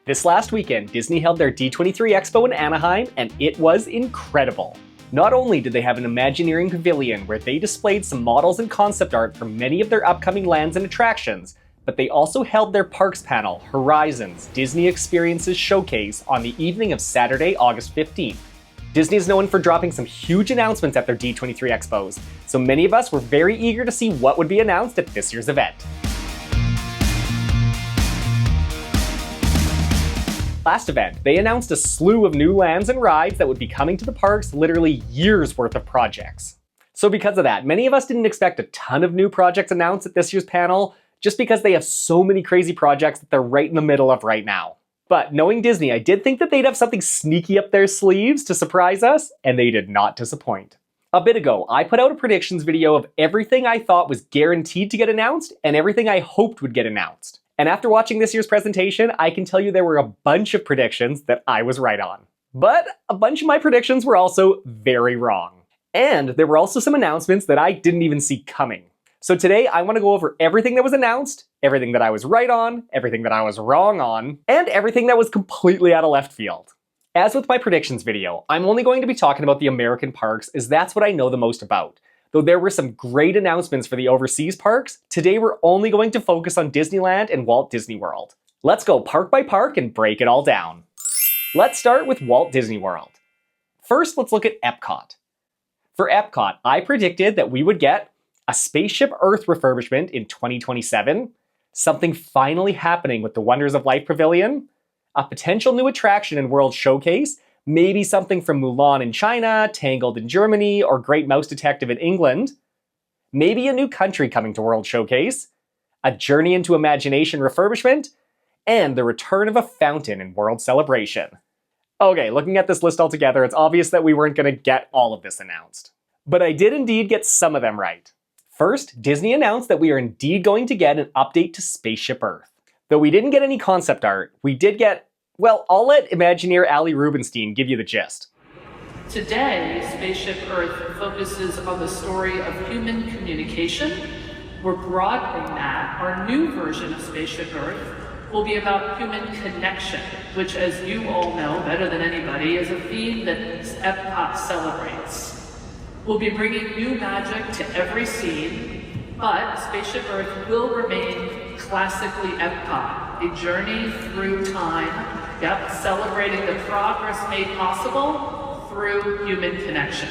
This last weekend, Disney held their D23 Expo in Anaheim, and it was incredible. Not only did they have an Imagineering pavilion where they displayed some models and concept art for many of their upcoming lands and attractions, but they also held their parks panel, Horizons Disney Experiences Showcase, on the evening of Saturday, August 15th. Disney is known for dropping some huge announcements at their D23 Expos, so many of us were very eager to see what would be announced at this year's event. Last event, they announced a slew of new lands and rides that would be coming to the parks, literally years worth of projects. So because of that, many of us didn't expect a ton of new projects announced at this year's panel, just because they have so many crazy projects that they're right in the middle of right now. But knowing Disney, I did think that they'd have something sneaky up their sleeves to surprise us, and they did not disappoint. A bit ago, I put out a predictions video of everything I thought was guaranteed to get announced and everything I hoped would get announced. And after watching this year's presentation, I can tell you there were a bunch of predictions that I was right on. But a bunch of my predictions were also very wrong. And there were also some announcements that I didn't even see coming. So today I want to go over everything that was announced, everything that I was right on, everything that I was wrong on, and everything that was completely out of left field. As with my predictions video, I'm only going to be talking about the American parks as that's what I know the most about. Though there were some great announcements for the overseas parks, today we're only going to focus on Disneyland and Walt Disney World. Let's go park by park and break it all down. Let's start with Walt Disney World. First, let's look at Epcot. For Epcot, I predicted that we would get a Spaceship Earth refurbishment in 2027, something finally happening with the Wonders of Life Pavilion, a potential new attraction in World Showcase, maybe something from Mulan in China, Tangled in Germany, or Great Mouse Detective in England. Maybe a new country coming to World Showcase, a Journey into Imagination refurbishment, and the return of a fountain in World Celebration. Okay, looking at this list altogether, it's obvious that we weren't going to get all of this announced. But I did indeed get some of them right. First, Disney announced that we are indeed going to get an update to Spaceship Earth. Though we didn't get any concept art, we did get, well, I'll let Imagineer Ali Rubenstein give you the gist. Today, Spaceship Earth focuses on the story of human communication. We're broadening that. Our new version of Spaceship Earth will be about human connection, which, as you all know better than anybody, is a theme that Epcot celebrates. We'll be bringing new magic to every scene, but Spaceship Earth will remain classically Epcot, a journey through time. Yep, celebrating the progress made possible through human connection.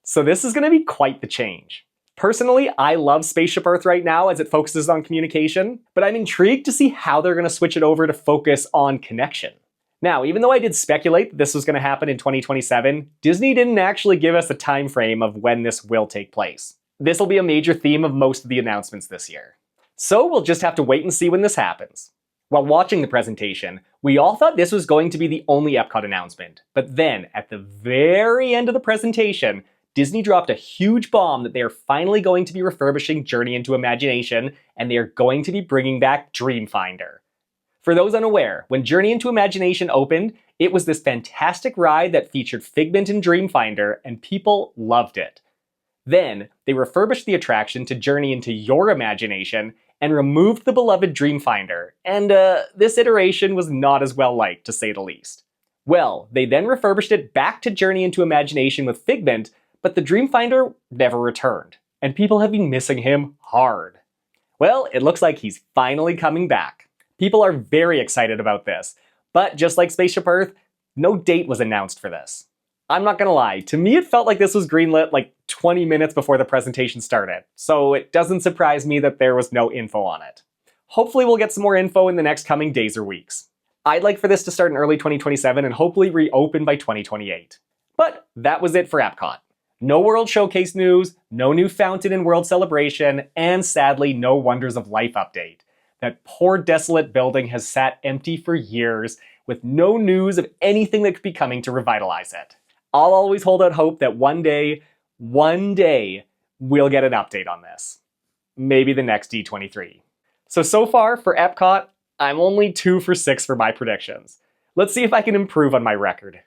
So this is going to be quite the change. Personally, I love Spaceship Earth right now as it focuses on communication, but I'm intrigued to see how they're going to switch it over to focus on connection. Now, even though I did speculate that this was going to happen in 2027, Disney didn't actually give us a time frame of when this will take place. This will be a major theme of most of the announcements this year. So we'll just have to wait and see when this happens. While watching the presentation, we all thought this was going to be the only Epcot announcement, but then, at the very end of the presentation, Disney dropped a huge bomb that they are finally going to be refurbishing Journey into Imagination, and they are going to be bringing back Dreamfinder. For those unaware, when Journey into Imagination opened, it was this fantastic ride that featured Figment and Dreamfinder, and people loved it. Then, they refurbished the attraction to Journey into Your Imagination, and removed the beloved Dreamfinder, and this iteration was not as well liked, to say the least. Well, they then refurbished it back to Journey into Imagination with Figment, but the Dreamfinder never returned, and people have been missing him hard. Well, it looks like he's finally coming back. People are very excited about this, but just like Spaceship Earth, no date was announced for this. I'm not gonna lie, to me it felt like this was greenlit like 20 minutes before the presentation started, so it doesn't surprise me that there was no info on it. Hopefully we'll get some more info in the next coming days or weeks. I'd like for this to start in early 2027 and hopefully reopen by 2028. But that was it for Epcot. No World Showcase news, no new fountain in World Celebration, and sadly no Wonders of Life update. That poor desolate building has sat empty for years with no news of anything that could be coming to revitalize it. I'll always hold out hope that one day, we'll get an update on this. Maybe the next D23. So far, for Epcot, I'm only 2 for 6 for my predictions. Let's see if I can improve on my record.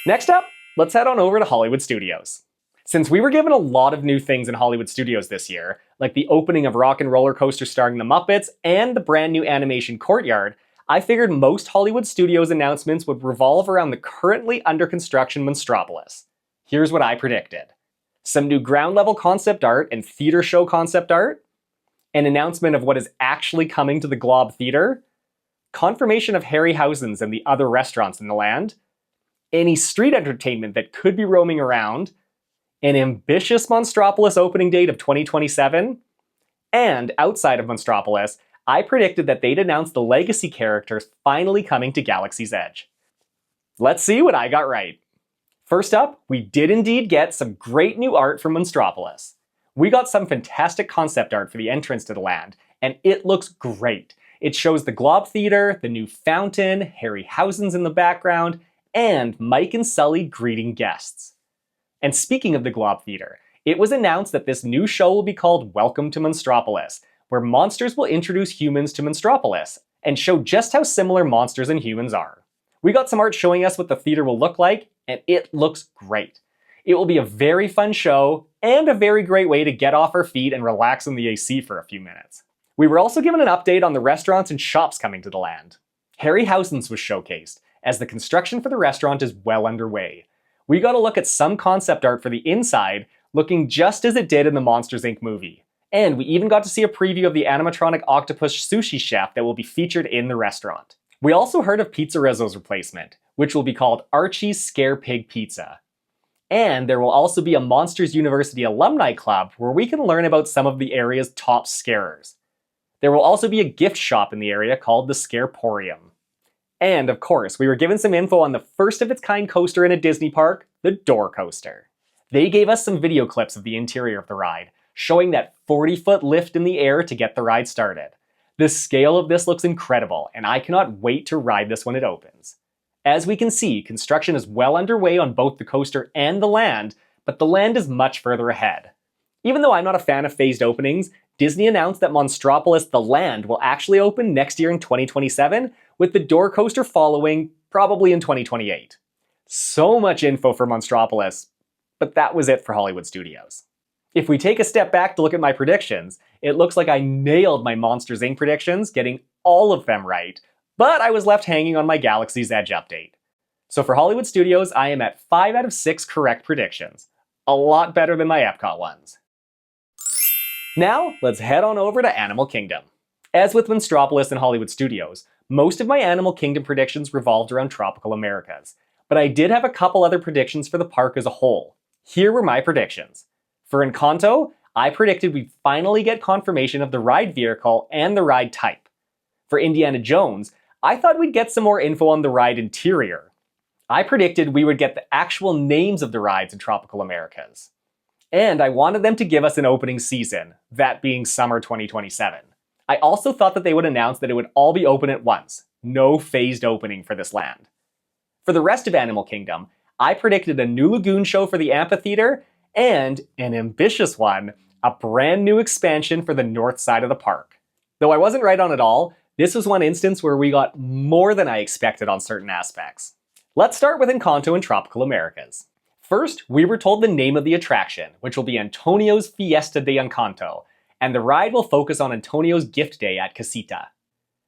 Next up, let's head on over to Hollywood Studios. Since we were given a lot of new things in Hollywood Studios this year, like the opening of Rock and Roller Coaster starring the Muppets and the brand new animation courtyard, I figured most Hollywood Studios announcements would revolve around the currently under construction Monstropolis. Here's what I predicted. Some new ground level concept art and theater show concept art, an announcement of what is actually coming to the Glob Theater, confirmation of Harryhausen's and the other restaurants in the land, any street entertainment that could be roaming around, an ambitious Monstropolis opening date of 2027, and outside of Monstropolis, I predicted that they'd announce the legacy characters finally coming to Galaxy's Edge. Let's see what I got right. First up, we did indeed get some great new art from Monstropolis. We got some fantastic concept art for the entrance to the land, and it looks great. It shows the Glob Theater, the new fountain, Harryhausen's in the background, and Mike and Sully greeting guests. And speaking of the Glob Theater, it was announced that this new show will be called Welcome to Monstropolis, where monsters will introduce humans to Monstropolis and show just how similar monsters and humans are. We got some art showing us what the theater will look like, and it looks great. It will be a very fun show, and a very great way to get off our feet and relax in the AC for a few minutes. We were also given an update on the restaurants and shops coming to the land. Harryhausen's was showcased, as the construction for the restaurant is well underway. We got a look at some concept art for the inside, looking just as it did in the Monsters, Inc. movie. And we even got to see a preview of the animatronic octopus sushi chef that will be featured in the restaurant. We also heard of Pizzerizzo's replacement, which will be called Archie's Scare Pig Pizza. And there will also be a Monsters University alumni club where we can learn about some of the area's top scarers. There will also be a gift shop in the area called the Scareporium. And of course, we were given some info on the first of its kind coaster in a Disney park, the Door Coaster. They gave us some video clips of the interior of the ride, showing that 40-foot lift in the air to get the ride started. The scale of this looks incredible, and I cannot wait to ride this when it opens. As we can see, construction is well underway on both the coaster and the land, but the land is much further ahead. Even though I'm not a fan of phased openings, Disney announced that Monstropolis The Land will actually open next year in 2027, with the Door Coaster following probably in 2028. So much info for Monstropolis, but that was it for Hollywood Studios. If we take a step back to look at my predictions, it looks like I nailed my Monsters, Inc. predictions, getting all of them right, but I was left hanging on my Galaxy's Edge update. So for Hollywood Studios, I am at 5 out of 6 correct predictions. A lot better than my Epcot ones. Now, let's head on over to Animal Kingdom. As with Monstropolis and Hollywood Studios, most of my Animal Kingdom predictions revolved around Tropical Americas, but I did have a couple other predictions for the park as a whole. Here were my predictions. For Encanto, I predicted we'd finally get confirmation of the ride vehicle and the ride type. For Indiana Jones, I thought we'd get some more info on the ride interior. I predicted we would get the actual names of the rides in Tropical Americas. And I wanted them to give us an opening season, that being summer 2027. I also thought that they would announce that it would all be open at once, no phased opening for this land. For the rest of Animal Kingdom, I predicted a new lagoon show for the amphitheater and, an ambitious one, a brand new expansion for the north side of the park. Though I wasn't right on it all, this was one instance where we got more than I expected on certain aspects. Let's start with Encanto and Tropical Americas. First, we were told the name of the attraction, which will be Antonio's Fiesta de Encanto, and the ride will focus on Antonio's gift day at Casita.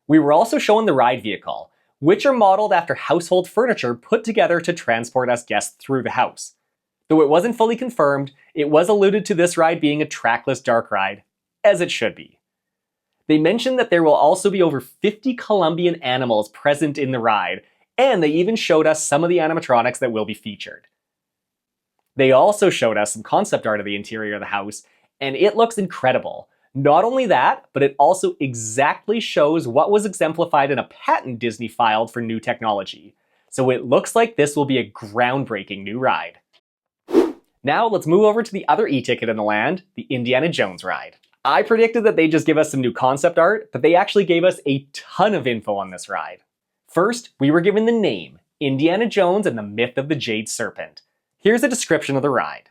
We were also shown the ride vehicle, which are modeled after household furniture put together to transport us guests through the house. Though it wasn't fully confirmed, it was alluded to this ride being a trackless dark ride, as it should be. They mentioned that there will also be over 50 Colombian animals present in the ride, and they even showed us some of the animatronics that will be featured. They also showed us some concept art of the interior of the house, and it looks incredible. Not only that, but it also exactly shows what was exemplified in a patent Disney filed for new technology. So it looks like this will be a groundbreaking new ride. Now let's move over to the other e-ticket in the land, the Indiana Jones ride. I predicted that they'd just give us some new concept art, but they actually gave us a ton of info on this ride. First, we were given the name, Indiana Jones and the Myth of the Jade Serpent. Here's a description of the ride.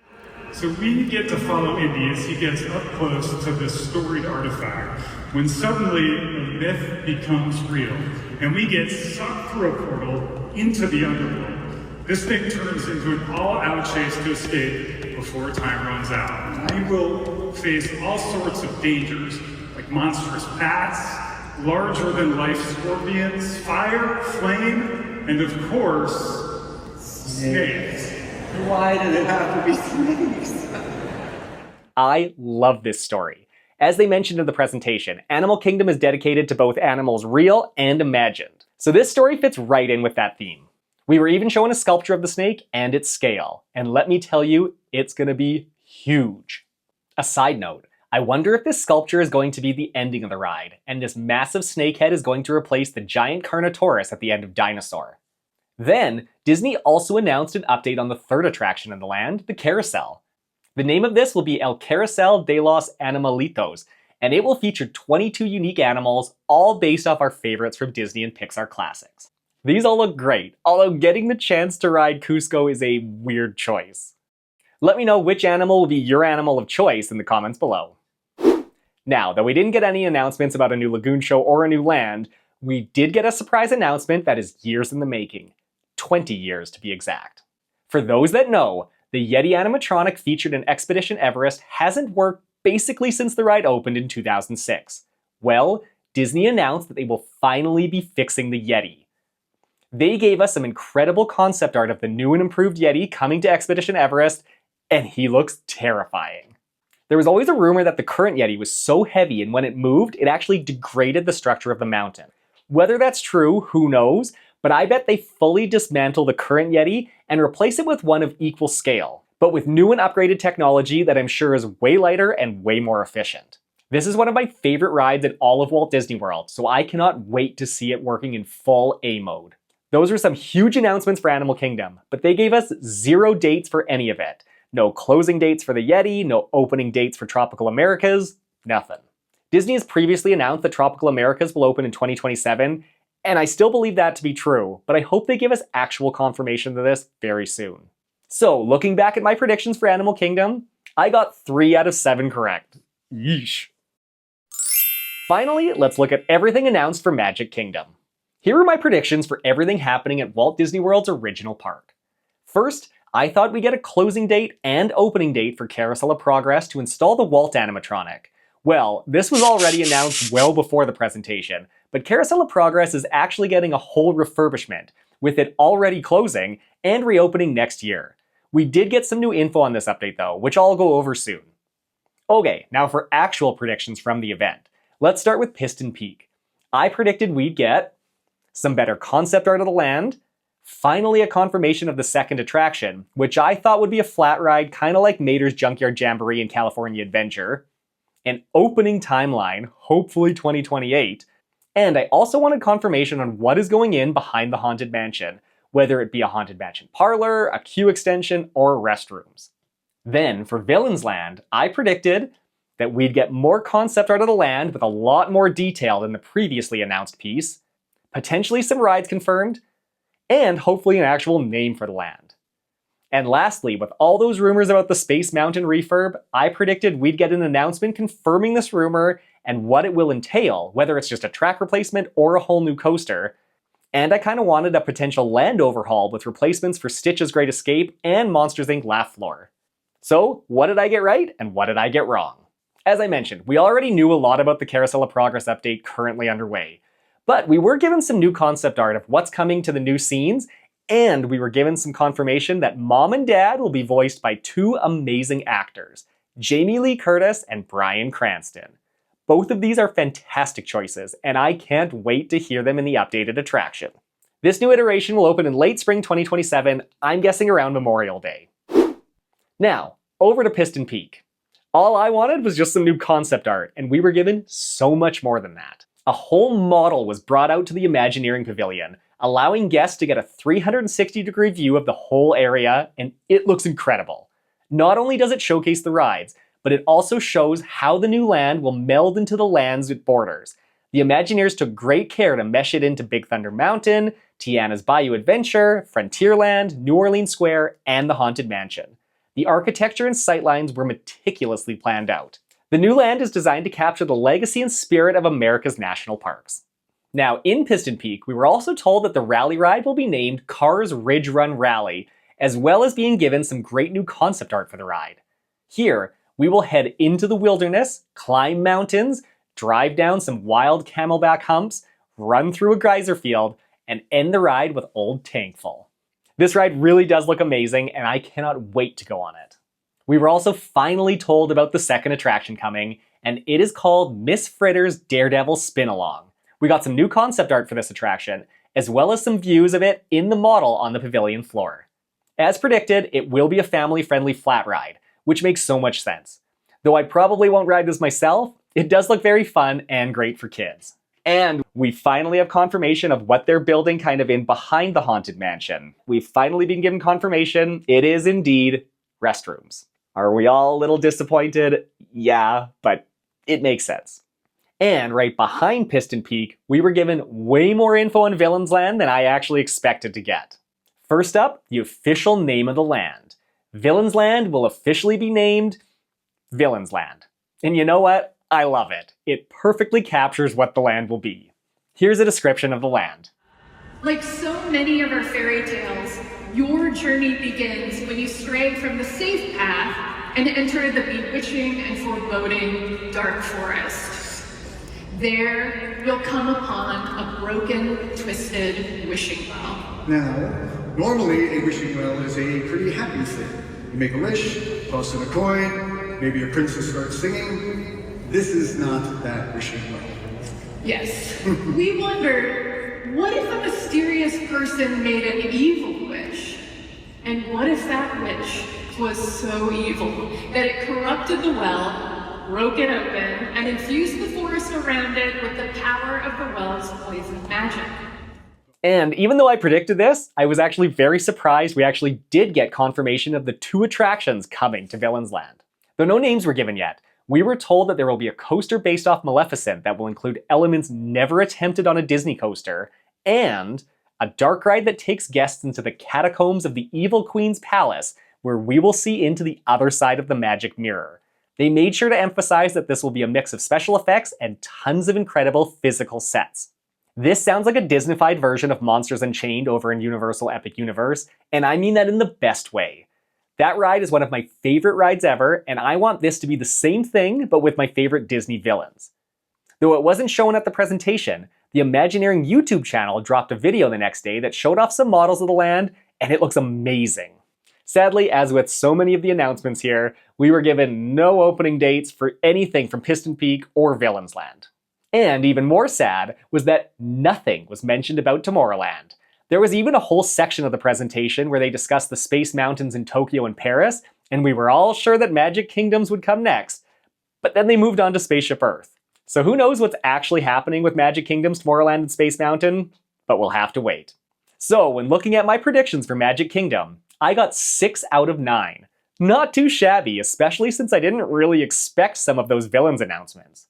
So we get to follow Indy as he gets up close to this storied artifact, when suddenly the myth becomes real, and we get sucked through a portal into the underworld. This thing turns into an all-out chase to escape before time runs out. We will face all sorts of dangers, like monstrous bats, larger-than-life scorpions, fire, flame, and of course, snakes. Why did it have to be snakes? I love this story. As they mentioned in the presentation, Animal Kingdom is dedicated to both animals real and imagined. So this story fits right in with that theme. We were even shown a sculpture of the snake and its scale, and let me tell you, it's gonna be huge. A side note, I wonder if this sculpture is going to be the ending of the ride, and this massive snake head is going to replace the giant Carnotaurus at the end of Dinosaur. Then, Disney also announced an update on the third attraction in the land, the Carousel. The name of this will be El Carrusel de los Animalitos, and it will feature 22 unique animals, all based off our favorites from Disney and Pixar classics. These all look great, although getting the chance to ride Cusco is a weird choice. Let me know which animal will be your animal of choice in the comments below. Now, though we didn't get any announcements about a new lagoon show or a new land, we did get a surprise announcement that is years in the making. 20 years to be exact. For those that know, the Yeti animatronic featured in Expedition Everest hasn't worked basically since the ride opened in 2006. Well, Disney announced that they will finally be fixing the Yeti. They gave us some incredible concept art of the new and improved Yeti coming to Expedition Everest, and he looks terrifying. There was always a rumor that the current Yeti was so heavy and when it moved, it actually degraded the structure of the mountain. Whether that's true, who knows, but I bet they fully dismantle the current Yeti and replace it with one of equal scale, but with new and upgraded technology that I'm sure is way lighter and way more efficient. This is one of my favorite rides in all of Walt Disney World, so I cannot wait to see it working in full A mode. Those were some huge announcements for Animal Kingdom, but they gave us 0 dates for any of it. No closing dates for the Yeti, no opening dates for Tropical Americas, nothing. Disney has previously announced that Tropical Americas will open in 2027, and I still believe that to be true, but I hope they give us actual confirmation of this very soon. So, looking back at my predictions for Animal Kingdom, I got 3 out of 7 correct. Yeesh. Finally, let's look at everything announced for Magic Kingdom. Here are my predictions for everything happening at Walt Disney World's original park. First, I thought we'd get a closing date and opening date for Carousel of Progress to install the Walt animatronic. Well, this was already announced well before the presentation, but Carousel of Progress is actually getting a whole refurbishment, with it already closing and reopening next year. We did get some new info on this update though, which I'll go over soon. Okay, now for actual predictions from the event. Let's start with Piston Peak. I predicted we'd get some better concept art of the land, finally a confirmation of the second attraction, which I thought would be a flat ride kind of like Mater's Junkyard Jamboree in California Adventure, an opening timeline, hopefully 2028, and I also wanted confirmation on what is going in behind the Haunted Mansion, whether it be a Haunted Mansion parlor, a queue extension, or restrooms. Then, for Villains Land, I predicted that we'd get more concept art of the land with a lot more detail than the previously announced piece, potentially some rides confirmed, and hopefully an actual name for the land. And lastly, with all those rumors about the Space Mountain refurb, I predicted we'd get an announcement confirming this rumor and what it will entail, whether it's just a track replacement or a whole new coaster. And I kind of wanted a potential land overhaul with replacements for Stitch's Great Escape and Monsters Inc. Laugh Floor. So, what did I get right and what did I get wrong? As I mentioned, we already knew a lot about the Carousel of Progress update currently underway, but we were given some new concept art of what's coming to the new scenes, and we were given some confirmation that Mom and Dad will be voiced by 2 amazing actors, Jamie Lee Curtis and Bryan Cranston. Both of these are fantastic choices, and I can't wait to hear them in the updated attraction. This new iteration will open in late spring 2027, I'm guessing around Memorial Day. Now, over to Piston Peak. All I wanted was just some new concept art, and we were given so much more than that. A whole model was brought out to the Imagineering Pavilion, allowing guests to get a 360-degree view of the whole area, and it looks incredible. Not only does it showcase the rides, but it also shows how the new land will meld into the lands it borders. The Imagineers took great care to mesh it into Big Thunder Mountain, Tiana's Bayou Adventure, Frontierland, New Orleans Square, and the Haunted Mansion. The architecture and sightlines were meticulously planned out. The new land is designed to capture the legacy and spirit of America's national parks. Now, in Piston Peak, we were also told that the rally ride will be named Cars Ridge Run Rally, as well as being given some great new concept art for the ride. Here, We will head into the wilderness, climb mountains, drive down some wild camelback humps, run through a geyser field, and end the ride with Old Tankful. This ride really does look amazing, and I cannot wait to go on it. We were also finally told about the second attraction coming, and it is called Miss Fritter's Daredevil Spin-Along. We got some new concept art for this attraction, as well as some views of it in the model on the pavilion floor. As predicted, it will be a family-friendly flat ride, which makes so much sense. Though I probably won't ride this myself, it does look very fun and great for kids. And we finally have confirmation of what they're building kind of in behind the Haunted Mansion. We've finally been given confirmation it is indeed restrooms. Are we all a little disappointed? Yeah, but it makes sense. And right behind Piston Peak, we were given way more info on Villains Land than I actually expected to get. First up, the official name of the land. Villains Land will officially be named Villains Land. And you know what? I love it. It perfectly captures what the land will be. Here's a description of the land. Like so many of our fairy tales, your journey begins when you stray from the safe path and enter the bewitching and foreboding dark forest. There, you'll come upon a broken, twisted wishing well. Now, normally a wishing well is a pretty happy thing. You make a wish, toss in a coin, maybe a princess starts singing. This is not that wishing well. Yes. We wondered, what if a mysterious person made an evil wish? And what if that wish was so evil that it corrupted the well, broke it open, and infused the forest around it with the power of the well's poison magic? And even though I predicted this, I was actually very surprised we actually did get confirmation of the 2 attractions coming to Villains Land. Though no names were given yet, we were told that there will be a coaster based off Maleficent that will include elements never attempted on a Disney coaster, and a dark ride that takes guests into the catacombs of the Evil Queen's palace, where we will see into the other side of the magic mirror. They made sure to emphasize that this will be a mix of special effects and tons of incredible physical sets. This sounds like a Disneyfied version of Monsters Unchained over in Universal Epic Universe, and I mean that in the best way. That ride is one of my favorite rides ever, and I want this to be the same thing, but with my favorite Disney villains. Though it wasn't shown at the presentation, the Imagineering YouTube channel dropped a video the next day that showed off some models of the land, and it looks amazing. Sadly, as with so many of the announcements here, we were given no opening dates for anything from Piston Peak or Villains Land. And even more sad was that nothing was mentioned about Tomorrowland. There was even a whole section of the presentation where they discussed the Space Mountains in Tokyo and Paris, and we were all sure that Magic Kingdoms would come next. But then they moved on to Spaceship Earth. So who knows what's actually happening with Magic Kingdoms, Tomorrowland, and Space Mountain? But we'll have to wait. So when looking at my predictions for Magic Kingdom, I got 6 out of 9. Not too shabby, especially since I didn't really expect some of those villains announcements.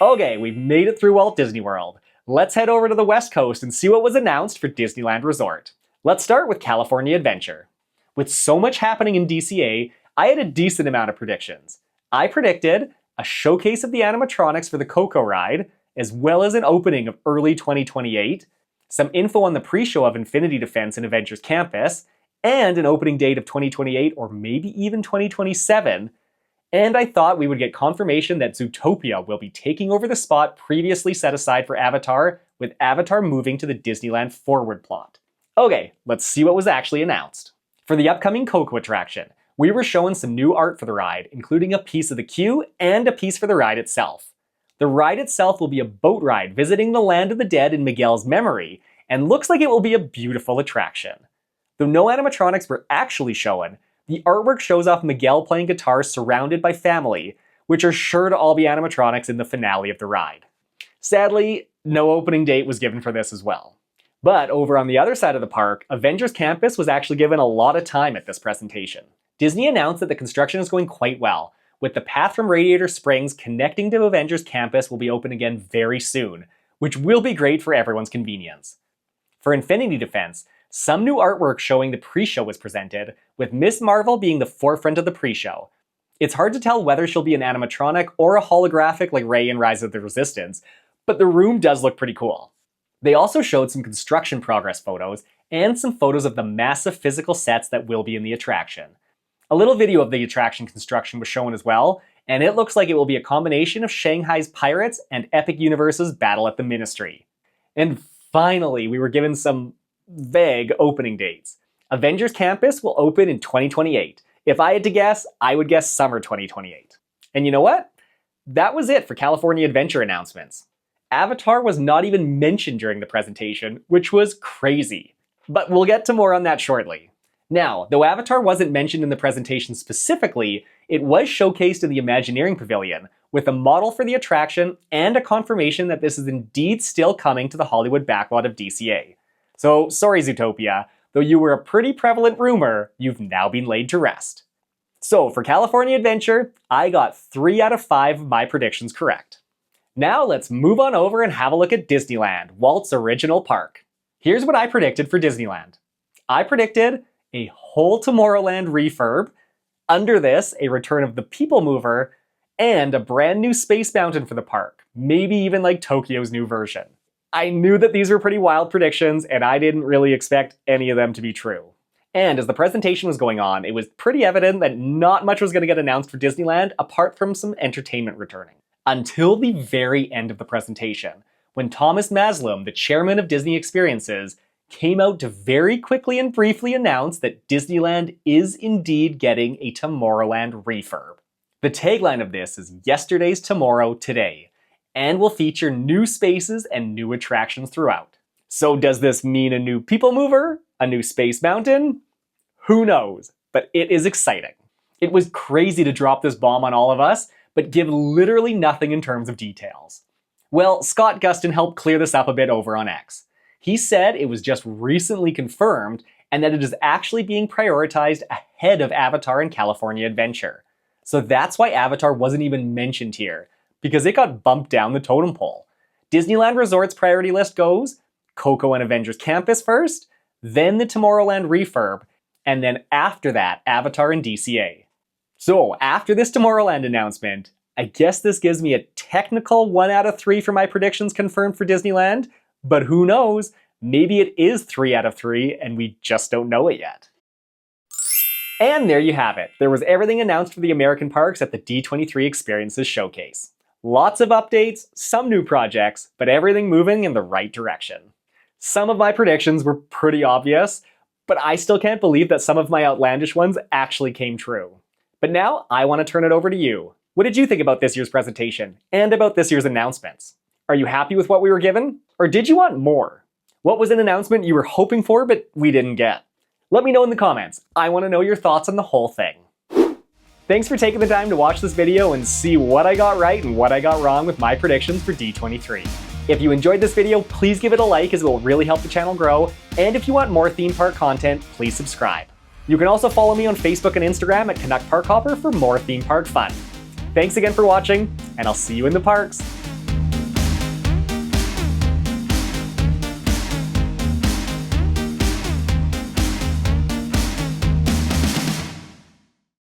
Okay, we've made it through Walt Disney World. Let's head over to the West Coast and see what was announced for Disneyland Resort. Let's start with California Adventure. With so much happening in DCA, I had a decent amount of predictions. I predicted a showcase of the animatronics for the Coco ride, as well as an opening of early 2028, some info on the pre-show of Infinity Defense in Avengers Campus, and an opening date of 2028 or maybe even 2027, and I thought we would get confirmation that Zootopia will be taking over the spot previously set aside for Avatar, with Avatar moving to the Disneyland Forward plot. Okay, let's see what was actually announced. For the upcoming Coco attraction, we were shown some new art for the ride, including a piece of the queue and a piece for the ride itself. The ride itself will be a boat ride visiting the land of the dead in Miguel's memory, and looks like it will be a beautiful attraction. Though no animatronics were actually shown, the artwork shows off Miguel playing guitar surrounded by family, which are sure to all be animatronics in the finale of the ride. Sadly, no opening date was given for this as well. But over on the other side of the park, Avengers Campus was actually given a lot of time at this presentation. Disney announced that the construction is going quite well, with the path from Radiator Springs connecting to Avengers Campus will be open again very soon, which will be great for everyone's convenience. For Infinity Defense, some new artwork showing the pre-show was presented, with Ms. Marvel being the forefront of the pre-show. It's hard to tell whether she'll be an animatronic or a holographic like Rey in Rise of the Resistance, but the room does look pretty cool. They also showed some construction progress photos and some photos of the massive physical sets that will be in the attraction. A little video of the attraction construction was shown as well, and it looks like it will be a combination of Shanghai's Pirates and Epic Universe's Battle at the Ministry. And finally, we were given some vague opening dates. Avengers Campus will open in 2028. If I had to guess, I would guess summer 2028. And you know what? That was it for California Adventure announcements. Avatar was not even mentioned during the presentation, which was crazy. But we'll get to more on that shortly. Now, though Avatar wasn't mentioned in the presentation specifically, it was showcased in the Imagineering Pavilion, with a model for the attraction and a confirmation that this is indeed still coming to the Hollywood backlot of DCA. So, sorry Zootopia, though you were a pretty prevalent rumor, you've now been laid to rest. So, for California Adventure, I got 3 out of 5 of my predictions correct. Now let's move on over and have a look at Disneyland, Walt's original park. Here's what I predicted for Disneyland. I predicted a whole Tomorrowland refurb, under this, a return of the People Mover, and a brand new Space Mountain for the park, maybe even like Tokyo's new version. I knew that these were pretty wild predictions, and I didn't really expect any of them to be true. And as the presentation was going on, it was pretty evident that not much was going to get announced for Disneyland apart from some entertainment returning. Until the very end of the presentation, when Thomas Maslum, the chairman of Disney Experiences, came out to very quickly and briefly announce that Disneyland is indeed getting a Tomorrowland refurb. The tagline of this is "Yesterday's tomorrow today," and will feature new spaces and new attractions throughout. So does this mean a new People Mover? A new Space Mountain? Who knows, but it is exciting. It was crazy to drop this bomb on all of us, but give literally nothing in terms of details. Well, Scott Gustin helped clear this up a bit over on X. He said it was just recently confirmed and that it is actually being prioritized ahead of Avatar and California Adventure. So that's why Avatar wasn't even mentioned here, because it got bumped down the totem pole. Disneyland Resort's priority list goes Coco and Avengers Campus first, then the Tomorrowland refurb, and then after that, Avatar and DCA. So after this Tomorrowland announcement, I guess this gives me a technical 1 out of 3 for my predictions confirmed for Disneyland, but who knows, maybe it is 3 out of 3 and we just don't know it yet. And there you have it. There was everything announced for the American parks at the D23 Experiences Showcase. Lots of updates, some new projects, but everything moving in the right direction. Some of my predictions were pretty obvious, but I still can't believe that some of my outlandish ones actually came true. But now I want to turn it over to you. What did you think about this year's presentation and about this year's announcements? Are you happy with what we were given? Or did you want more? What was an announcement you were hoping for but we didn't get? Let me know in the comments. I want to know your thoughts on the whole thing. Thanks for taking the time to watch this video and see what I got right and what I got wrong with my predictions for D23. If you enjoyed this video, please give it a like as it will really help the channel grow, and if you want more theme park content, please subscribe. You can also follow me on Facebook and Instagram at Canuck Park Hopper for more theme park fun. Thanks again for watching, and I'll see you in the parks.